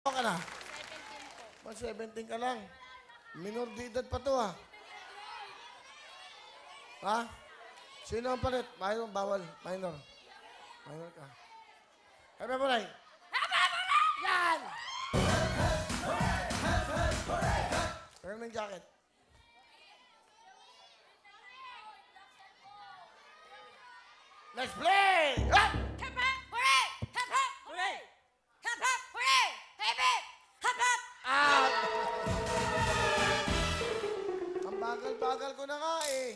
Ano ka na? 17 po. Mag 17 ka lang. Minor de edad pa to, ha? Ha? Sino ang palit? Minor, bawal. Minor. Minor ka. Happy Buray! Yan! Pero ng jacket. Let's play! Ha! Hip hop, hooray! Hip hop, hooray! Hip hop, hooray! Hip hop, hip hop. Ah! Ang bagal-bagal ko na nga eh.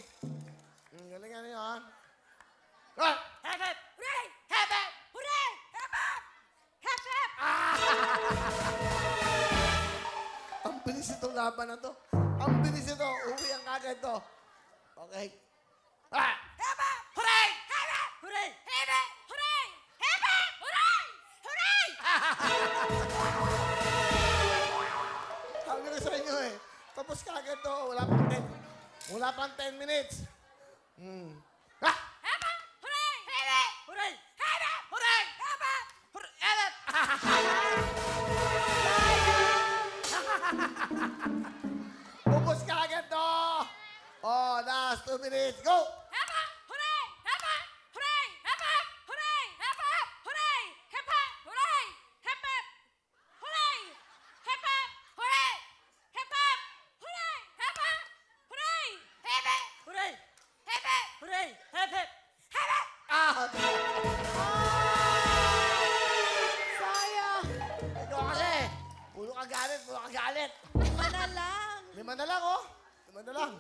Galing nga niyo, ha? Ah! Hip hop, hooray! Hip hop, hooray! Hip hop, hip hop. Ang bilis itong laban na to. Ang bilis ito. Uwi ang kagad to. Okay. Ah! Hip hop, hooray! Hip hop, hooray! Hip hop, hooray! Hip hop, hooray! Hooray! Sabi ko sa inyo eh. Tapos kagad to. Wala pang 10 minutes. Ah! Hip hop, hooray! Hip hop, hooray! Hip hop, hooray! Hip hop, hooray! Ubus kagad to. Oh, last 2 minutes. Go! Hip hop, hooray! Hip hop, hooray! Hip hop, hooray! Hip hop, hooray! Hip hop, hooray! Hip hop, hooray! Hip hop, hooray! Hip hop, hooray! Hip hop, hooray! Hip hop, hooray! Hip hop, hooray! Hip hop, hip hop. Ah! Sayang. Ikaw kasi. Puro ka galit, puro ka galit. Lima na lang. 5 na lang, oh. 5 na lang.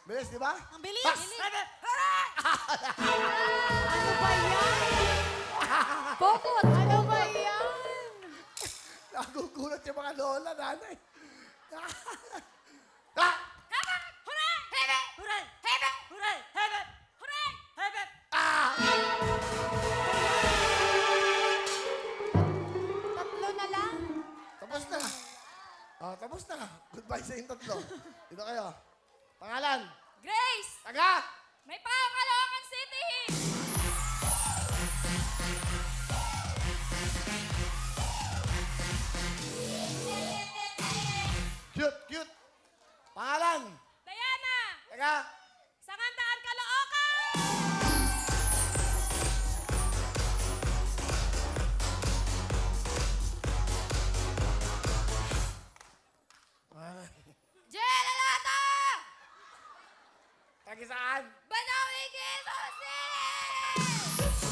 Bilis, di ba? Ang bilis. Pas! Hip hop, hooray! Ano ba yan? Kokot, ano ba yan? Nagugulat yung mga lola, nanay. ah! Hip hop, hooray! Hip hop, hooray! Hip hop, hooray! Hip hop, hooray! Hip hop. Ah! Tatlo na lang. Tapos na. Oh, tapos na. Goodbye sa inyong tatlo. Dito kayo. Pangalan. Grace, Taga. may Caloocan City. Cute, cute. Pangalan. Diana, Taga. Sangandaan, Caloocan. Pangalan. Jel Alata, Taga saan? Banawi, Quezon City.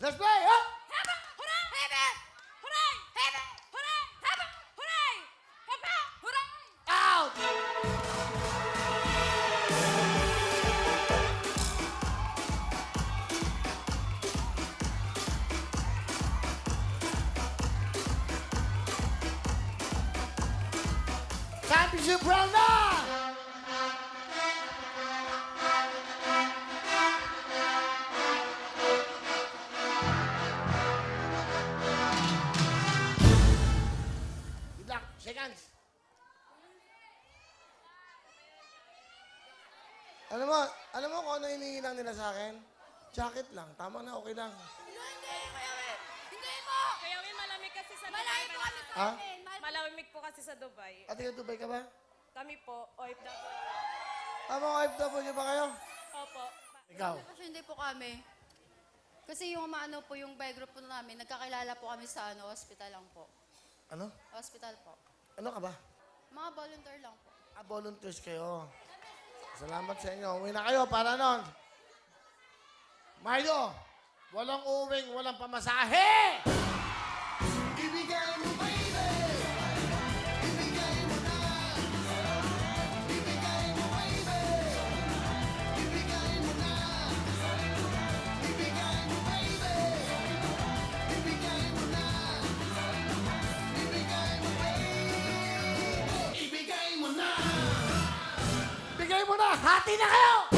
Let's play. Up. Hip hop, hooray! Hip hop, hooray! Hip hop, hooray! Hip hop, hooray! Hip hop, hooray! Out. Championship round na! Good luck. Seconds. Alam mo kung ano hinihingi lang nila sa akin? Jacket lang. Tama na, okay lang. Hindi, Kuya Will. Hindi mo! Kuya Will, malamig kasi sa Dubai. Malamig po kami sa Ha? amin. Malamig po kasi sa Dubai. At taga Dubai ka ba? Kami po, OFW. Tama, OFW ba kayo? Opo. Ikaw. Hindi po kami. Kasi yung maano po, yung by group po namin, nagkakilala po kami sa hospital lang po. Ano? Hospital po. Ano ka ba? Mga volunteer lang po. Volunteers kayo. Salamat sa inyo. Uwi na kayo para nun. Milo, walang uwing, walang pamasahe! Ibigay mo, baby! Ibigay mo na! Ibigay mo, baby! Ibigay mo na! Ibigay mo, baby! Ibigay mo na! Ibigay mo, baby! Ibigay mo na! Bigay mo na! Hati na kayo!